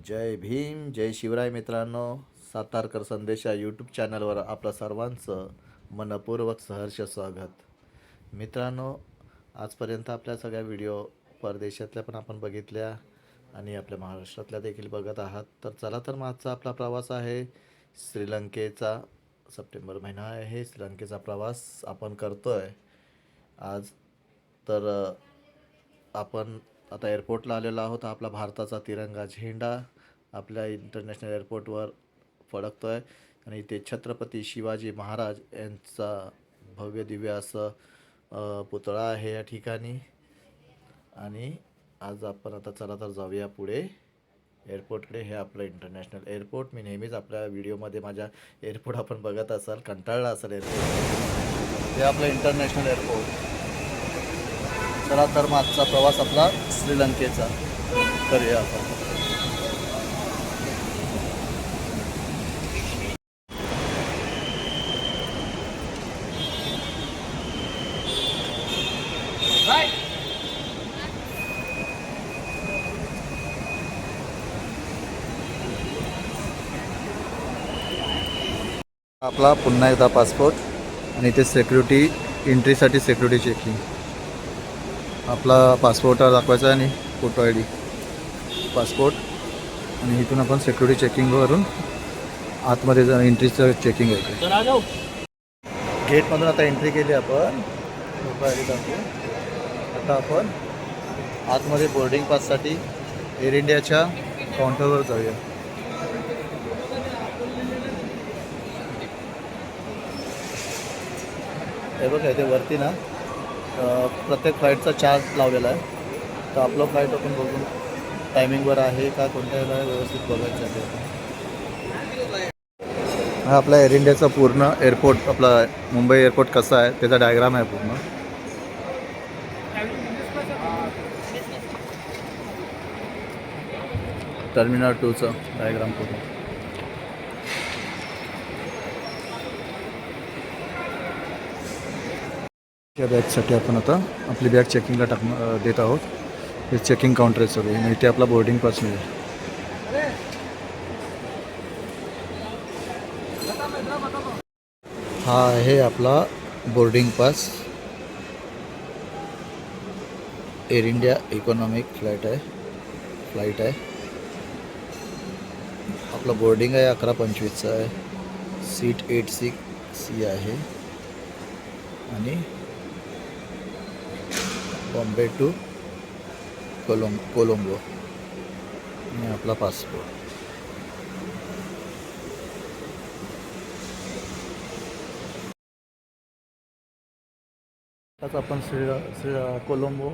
जय भीम जय शिवराय मित्रांनो. सातारकर संदेश या यूट्यूब चॅनलवर आपलं सर्वांचं मनपूर्वक सहर्ष स्वागत. मित्रांनो, आजपर्यंत आपल्या सगळ्या व्हिडिओ परदेशातल्या पण आपण बघितल्या आणि आपल्या महाराष्ट्रातल्या देखील बघत आहात. तर चला तर मागचा आपला प्रवास आहे श्रीलंकेचा. सप्टेंबर महिना आहे, श्रीलंकेचा प्रवास आपण करतो आहे आज. तर आपण आता एअरपोर्टला आलेलो आहोत. आपला भारताचा तिरंगा झेंडा आपल्या इंटरनॅशनल एअरपोर्टवर फडकतो आहे आणि इथे छत्रपती शिवाजी महाराज यांचा भव्य दिव्य असं पुतळा आहे या ठिकाणी. आणि आज आपण आता चला तर जाऊया पुढे एअरपोर्टकडे. हे आपलं इंटरनॅशनल एअरपोर्ट. मी नेहमीच आपल्या व्हिडिओमध्ये माझ्या एअरपोर्ट आपण बघत असाल, कंटाळला असाल एअरपोर्ट. हे आपलं इंटरनॅशनल एअरपोर्ट. चला तर मागचा प्रवास आपला श्रीलंकेचा करूया आपण. आपला पुन्हा एकदा पासपोर्ट आणि इथे सिक्युरिटी एंट्रीसाठी सिक्युरिटी चेकिंग. आपला पासपोर्ट दाखवायचा आणि फोटो आय डी, पासपोर्ट, आणि इथून आपण सिक्युरिटी चेकिंगवरून आतमध्ये जा. एंट्रीचं चेकिंग आहे. गेटमधून आता एंट्री केली आपण. फोटो आय डी दाखवू. आता आपण आतमध्ये बोर्डिंग पाससाठी एअर इंडियाच्या काउंटरवर जाऊया. हे बघा, इथे वरती ना प्रत्येक फ्लाईटचा चार्ज लावलेला आहे. तर आपलं फ्लाईट आपण बघून टायमिंगवर आहे का कोणत्या वेळेला व्यवस्थित बघायचं आहे. हा आपला एअर इंडियाचा पूर्ण एअरपोर्ट, आपला मुंबई एअरपोर्ट कसा आहे त्याचा डायग्राम आहे पूर्ण. टर्मिनल 2चं डायग्राम पूर्ण. त्या बॅगसाठी आपण आता आपली बॅग चेकिंगला देत आहोत. हे चेकिंग काउंटर आहे सगळे. आणि इथे आपला बोर्डिंग पास मिळेल. हा आहे आपला boarding pass. Air India economic flight आहे. आपला बोर्डिंग आहे 11:25चा आहे. सीट 86C आहे. आणि बॉम्बे टू कोलंबो. आणि आपला पासपोर्ट. आताच आपण कोलंबो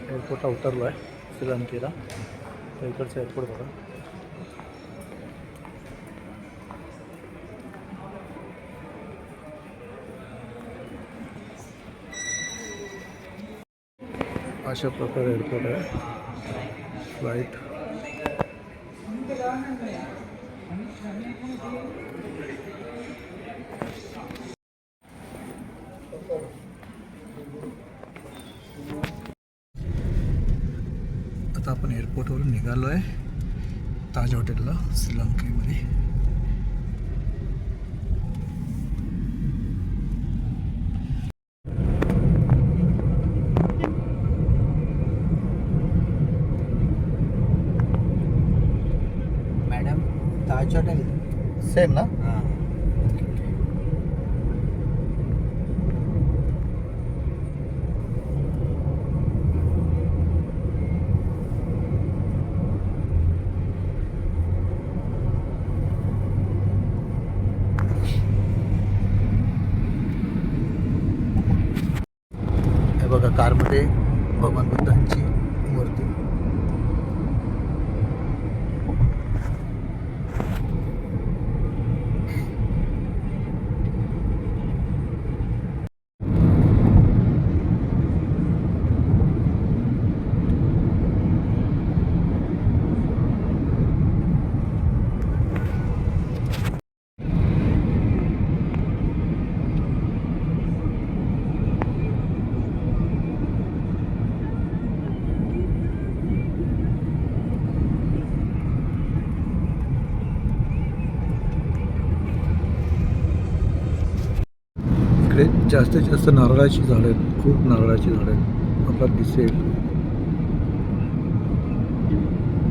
एअरपोर्टला उतरलो आहे श्रीलंकेला. तर इकडचं एअरपोर्ट बघा. अशा प्रकारे एअरपोर्ट आहे. फ्लाईट आता आपण एअरपोर्टवरून निघालो आहे ताज हॉटेलला श्रीलंकेमध्ये. मॅडम, ताज हॉटेल सेम ना. हां. हे बघा, कारमध्ये भगवान बुद्धांची मूर्ती. जास्तीत जास्त नारळाची झाडं आहेत, खूप नारळाची झाडं आहेत. आपल्याला दिसेल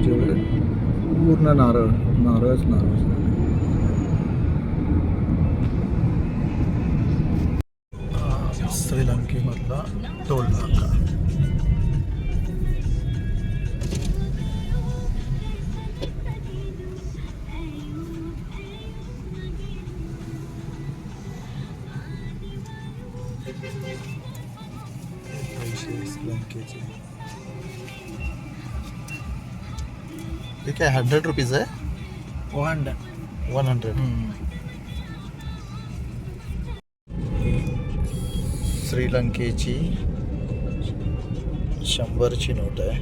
जेवढे पूर्ण नारळच नारळ. श्रीलंकेमधला टोल नाका. पैसे श्रीलंकेचे हे काय 100 रुपीज आहे? 100. श्रीलंकेची 100ची नोट आहे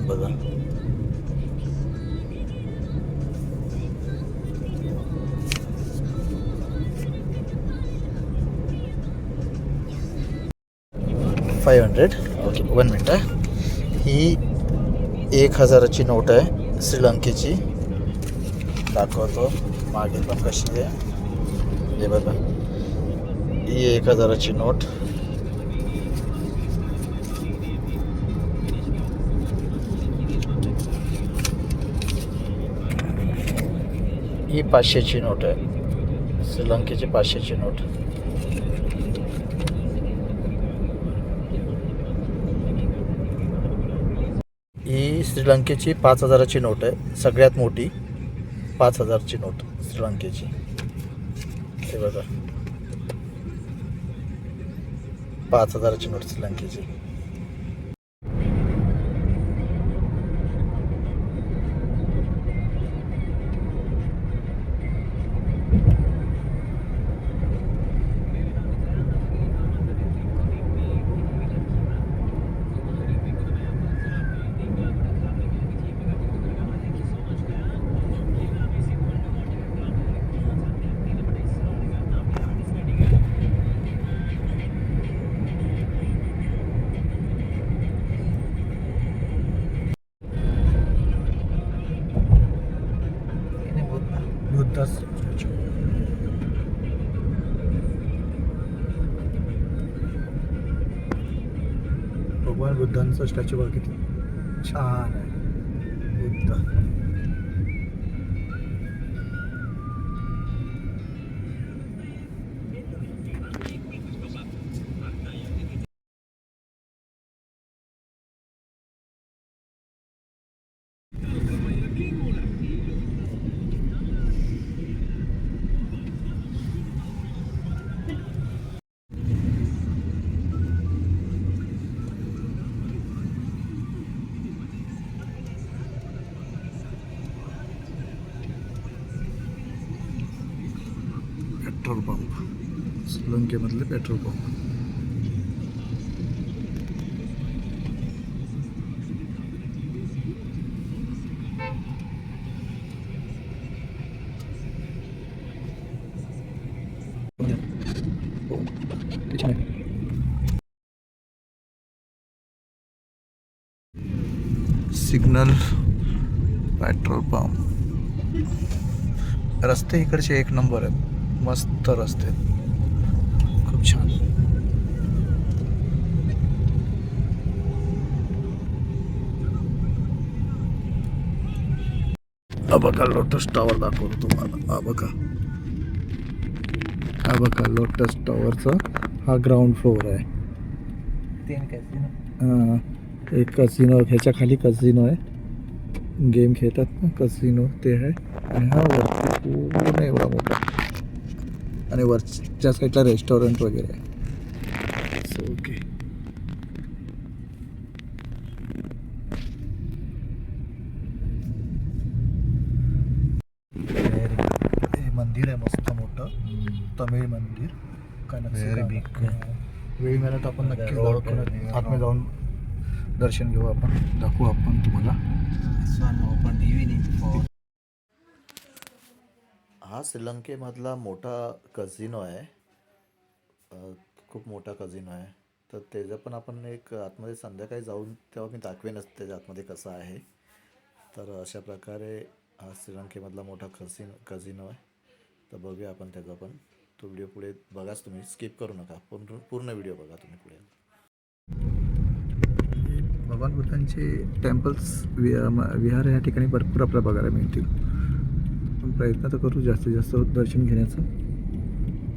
बघा. $500. Okay, 1 minute. ही 1000ची नोट आहे श्रीलंकेची. दाखवतो मागे पण कशी आहे हे बघा. ही 1000ची नोट. ही 500ची नोट आहे, श्रीलंकेची 500ची नोट. ही श्रीलंकेची 5000ची नोट आहे, सगळ्यात मोठी 5000ची नोट श्रीलंकेची. हे बघा 5000ची नोट श्रीलंकेची. बुद्धा भगवान बुद्धांचा स्टॅच्यू बघा किती छान आहे. बुद्ध पेट्रोल पंप, श्रीलंकेमधले petrol pump. Signal petrol pump. रस्ते इकडचे एक नंबर आहेत, मस्त रस्ते, खूप छान. हा बघा लोटस टॉवर दाखवतो तुम्हाला. हा बघा लोटस टॉवरचा हा ग्राउंड फ्लोअर आहे. 3 कॅसिनो. एक कसिनो, ह्याच्या खाली कसिनो आहे, गेम खेळतात ना कसिनो ते आहे. आणि हा वरती पूर्ण एवढा मोठा, आणि वरच्या साईडला रेस्टॉरंट वगैरे आहे. So okay. हे मंदिर आहे मस्त मोठं, तमिळ मंदिर. Very big. वेळ मिळाला आपण नक्की आतमध्ये जाऊन दर्शन घेऊ आपण, दाखवू आपण तुम्हाला. हा श्रीलंकेमधला मोठा कझिनो आहे, खूप मोठा कझिनो आहे. तर त्याचं पण आपण एक आतमध्ये संध्याकाळी जाऊन तेव्हा मी दाखवेनच त्याच्या आतमध्ये कसं आहे. तर अशा प्रकारे हा श्रीलंकेमधला मोठा कझिनो आहे. तर बघूया आपण त्याचा पण. तो व्हिडिओ पुढे बघाच तुम्ही, स्किप करू नका, पूर्ण व्हिडिओ बघा तुम्ही पुढे. भगवान बुद्धांचे टेम्पल्स विहार या ठिकाणी भरपूर आपल्याला बघायला मिळतील. पण प्रयत्न तर करू जास्तीत जास्त दर्शन घेण्याचा.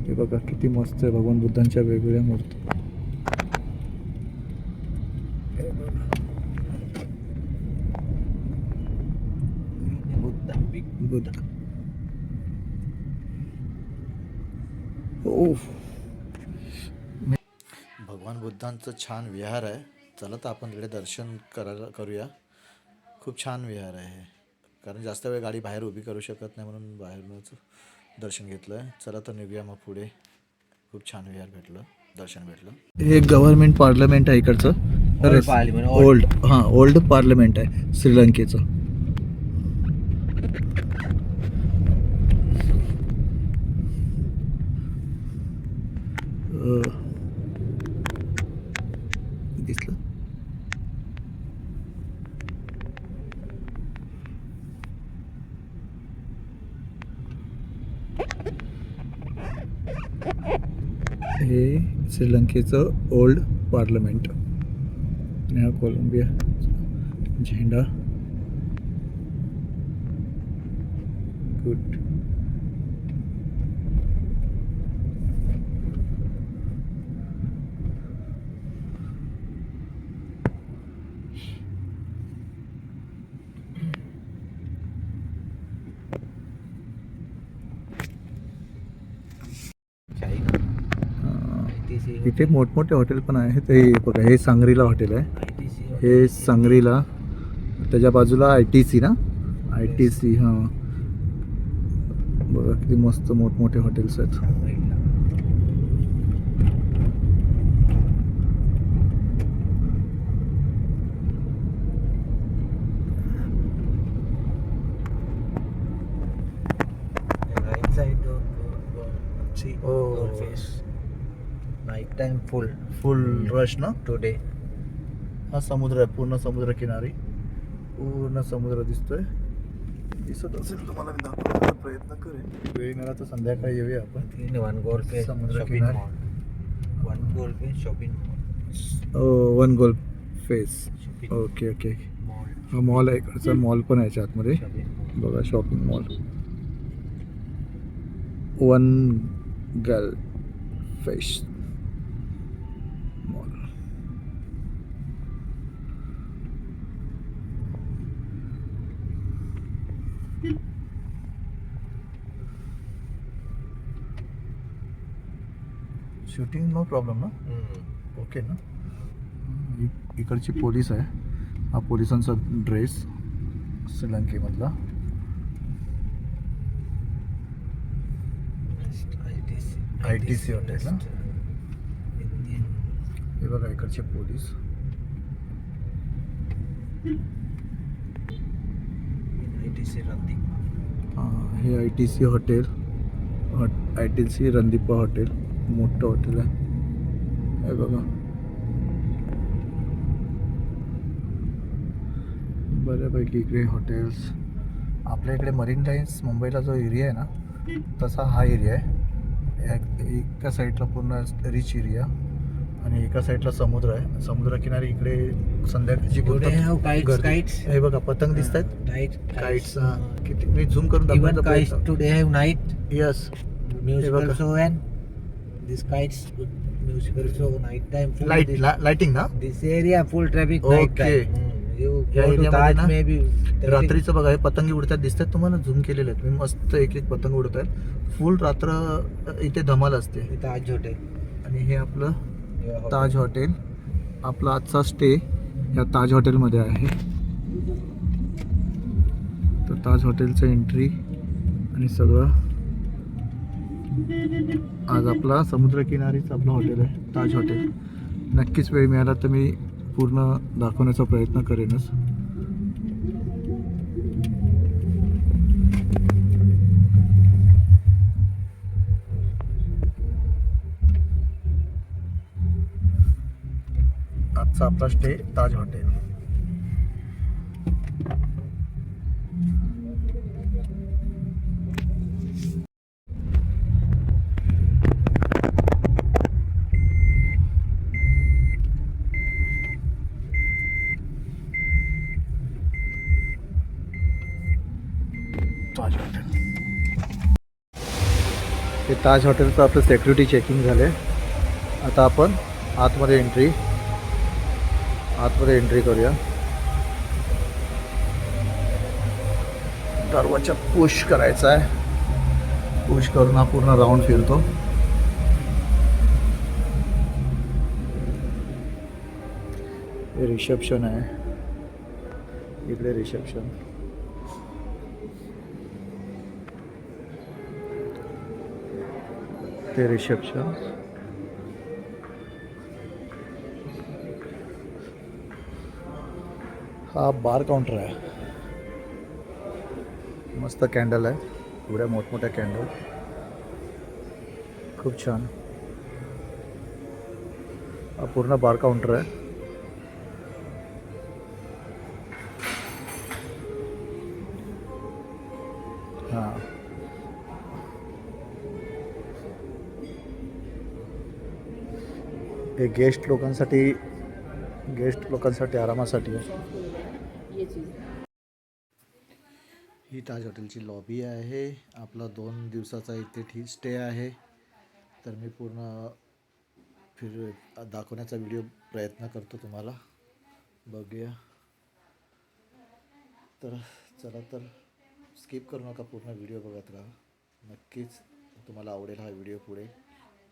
हे बघा किती मस्त आहे भगवान बुद्धांच्या वेगवेगळ्या मूर्ती. हे बघा. बुद्ध. भगवान बुद्धांचं छान विहार आहे. चला तर आपण तिकडे दर्शन करूया. खूप छान विहार आहे, कारण जास्त वेळ गाडी बाहेर उभी करू शकत नाही म्हणून बाहेरूनच दर्शन घेतलं आहे. चला तर निघूया मग पुढे. खूप छान विहार भेटलं, दर्शन भेटलं. हे गव्हर्नमेंट पार्लमेंट आहे इकडचं. ओल्ड पार्लमेंट आहे श्रीलंकेचं. दिसलं. हे श्रीलंकेचं ओल्ड पार्लमेंट. आणि हा कोलंबिया झेंडा. गुड. इथे मोठमोठे हॉटेल पण आहेत. हे बघा, हे सांगरीला हॉटेल आहे. हे सांगरीला. त्याच्या बाजूला ITC ना, ITC. हां, बघा किती मस्त मोठमोठे हॉटेल्स आहेत. Night time फुल रश ना. today. हा समुद्र आहे, पूर्ण समुद्र किनारी. पूर्ण समुद्र दिसतोय. दिसत असेल तुम्हाला, मी दाखवण्याचा प्रयत्न करेन. वेळ मिळाला तर संध्याकाळी येऊया आपण. In one golf face समुद्र shopping किनारी. mall. One golf face shopping mall. One golf face. Shopping okay okay. mall. हा मॉल आहे इकडचा. मॉल पण आहे याच्या आतमध्ये. Shopping mall. बघा shopping mall. One Galle face mall. Shooting no problem ना. ओके ना. इकडची पोलीस आहे. हा पोलिसांचा ड्रेस श्रीलंकेमधला. ITC हॉटेल ना. Indian. हे बघा इकडचे पोलीस. ITC Randipa. हे ITC hotel. ITC Randipa hotel. मोठं हॉटेल आहे. हे बघा. बऱ्यापैकी इकडे हॉटेल्स. आपल्या इकडे मरीन लाईन्स मुंबईला जो एरिया आहे ना, तसा हा एरिया आहे. एका साईडला पूर्ण रिच एरिया आणि एका साईडला समुद्र आहे. समुद्रकिनारी इकडे संध्याकाळची Today have kites. Kites. हे बघा पतंग दिसत आहेत. Kites. काइट्स. किती मी झूम करून Even दाखवायचा kites प्रयत्न. today have night yes. musical show and this kites musical show night time. full light this, lighting ना. this area full traffic night Okay. time. You या go to एरियामध्ये Taj ना, maybe. रात्रीचं बघा हे पतंगी उडतात दिसतात तुम्हाला. झूम केलेले आहेत मी. मस्त एक एक पतंग उडत आहेत. फुल रात्र इथे धमाल असते. Taj hotel. आणि हे आपलं Your hotel. Taj hotel. आपला आजचा स्टे या ताज हॉटेलमध्ये आहे. तर ताज हॉटेलचं एंट्री आणि सगळं. आज आपला समुद्रकिनारीच आपलं हॉटेल आहे ताज हॉटेल. नक्कीच वेळ मिळाला तर मी पूर्ण दाखवण्याचा प्रयत्न करेनच. आजचा आपला स्टे ताज हॉटेल. ताज हॉटेल. हे ताज हॉटेलचं आपलं सेक्युरिटी चेकिंग झाले. आता आपण आतमध्ये एंट्री करूया. दरवाजा पुश करायचा आहे. पुश करून हा पूर्ण राऊंड फिरतो. हे रिसेप्शन आहे. इकडे रिसेप्शन. ते रिसेप्शन. हा बार काउंटर आहे. मस्त कॅन्डल आहे. एवढ्या मोठमोठ्या कॅन्डल. खूप छान. हा पूर्ण बार काउंटर आहे. हां, हे गेस्ट लोकांसाठी आरामासाठी आहे. ही ताज हॉटेलची लॉबी आहे. आपला 2 दिवसाचा इथे स्टे आहे. तर मी पूर्ण दाखवण्याचा प्रयत्न करतो तुम्हाला. बघूया. तर चला, तर स्किप करू नका, पूर्ण व्हिडिओ बघत राहा. नक्कीच तुम्हाला आवडेल हा व्हिडिओ.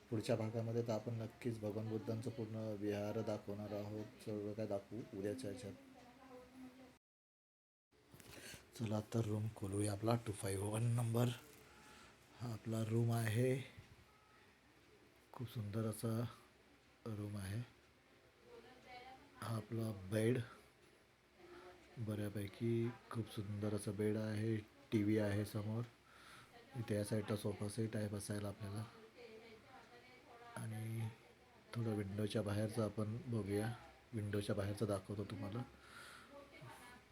पुढच्या भागामध्ये तर आपण नक्कीच भगवान बुद्धांचं पूर्ण विहार दाखवणार आहोत. सर्व काय दाखवू उद्याच्या ह्याच्यात. चला तर रूम खोलूया. आपला 251 नंबर हा आपला रूम आहे. खूप सुंदर असा रूम आहे. हा आपला बेड, बऱ्यापैकी खूप सुंदर असा बेड आहे. टी व्ही आहे समोर. इथे या साईडला सोफा सेट आहे बसायला आपल्याला. आणि थोडं विंडोच्या बाहेरचं आपण बघूया. विंडोच्या बाहेरचं दाखवतो तुम्हाला.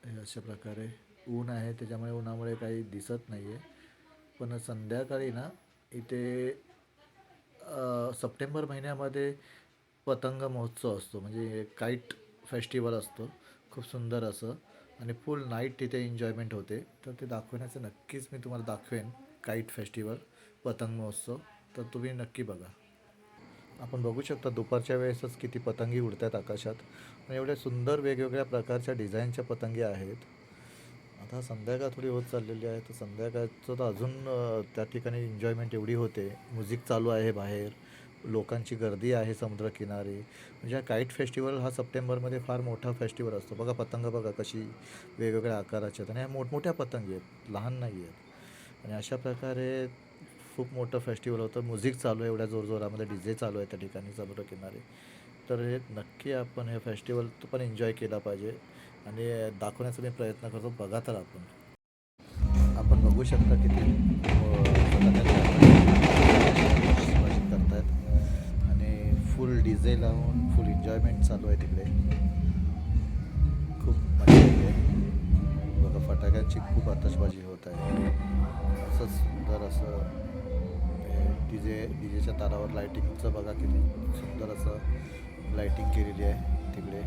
हे अशा प्रकारे ऊन आहे, त्याच्यामुळे उन्हामुळे काही दिसत नाही आहे. पण संध्याकाळी ना इथे सप्टेंबर महिन्यामध्ये पतंग महोत्सव असतो, म्हणजे काईट फेस्टिवल असतो. खूप सुंदर असं. आणि फुल नाईट तिथे एन्जॉयमेंट होते. तर ते दाखवण्याचं नक्कीच मी तुम्हाला दाखवेन. काईट फेस्टिवल, पतंग महोत्सव. तर तुम्ही नक्की बघा. आपण बघू शकता दुपारच्या वेळेसच किती पतंगी उडतात आकाशात. आणि एवढ्या सुंदर वेगवेगळ्या प्रकारच्या डिझाईनच्या पतंगी आहेत. आता संध्याकाळ थोडी होत चाललेली आहे. तर संध्याकाळचं तर अजून त्या ठिकाणी एन्जॉयमेंट एवढी होते. म्युझिक चालू आहे बाहेर. लोकांची गर्दी आहे समुद्रकिनारी. म्हणजे हा काईट फेस्टिवल हा सप्टेंबरमध्ये फार मोठा फेस्टिवल असतो. बघा पतंग बघा कशी वेगवेगळ्या आकाराच्या आहेत. आणि ह्या मोठमोठ्या पतंगी आहेत, लहान नाही आहेत. आणि अशा प्रकारे खूप मोठं फेस्टिवल होतं. म्युझिक चालू आहे एवढ्या जोरजोरामध्ये. DJ चालू आहे त्या ठिकाणी समुद्रकिनारी. तर हे नक्की आपण हे फेस्टिवल पण एन्जॉय केला पाहिजे. आणि दाखवण्याचा मी प्रयत्न करतो. बघा तर आपण बघू शकता किती करतायत. आणि फुल DJ लावून फुल एन्जॉयमेंट चालू आहे तिकडे. खूप मजा येते. बघा फटाक्यांची खूप आतषबाजी होत आहे. असं सुंदर असं डीजेच्या तारावर लाईटिंगचं बघा किती सुंदर असं लाईटिंग केलेली आहे तिकडे.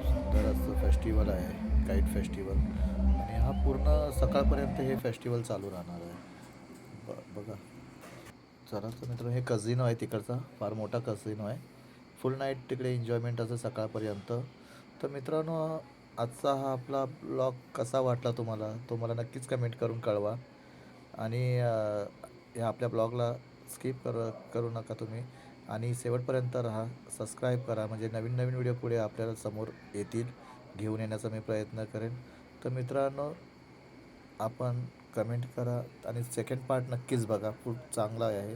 सुंदर असं फेस्टिवल आहे काईट फेस्टिवल. आणि हा पूर्ण सकाळपर्यंत हे फेस्टिवल चालू राहणार आहे. बघा. चला तर मित्रांनो, हे कझिनो आहे तिकडचा. फार मोठा कझिनो आहे. फुल नाईट तिकडे एन्जॉयमेंट असं सकाळपर्यंत. तर मित्रांनो, आजचा हा आपला ब्लॉग कसा वाटला तुम्हाला, तो मला नक्कीच कमेंट करून कळवा. आणि या आपल्या ब्लॉगला स्किप करू नका तुम्ही. आणि शेवटपर्यंत राहा. सबस्क्राईब करा, म्हणजे नवीन नवीन व्हिडिओ पुढे आपल्याला समोर येतील. घेऊन येण्याचा मी प्रयत्न करेन. तर मित्रांनो, आपण कमेंट करा आणि सेकंड पार्ट नक्कीच बघा. खूप चांगला आहे.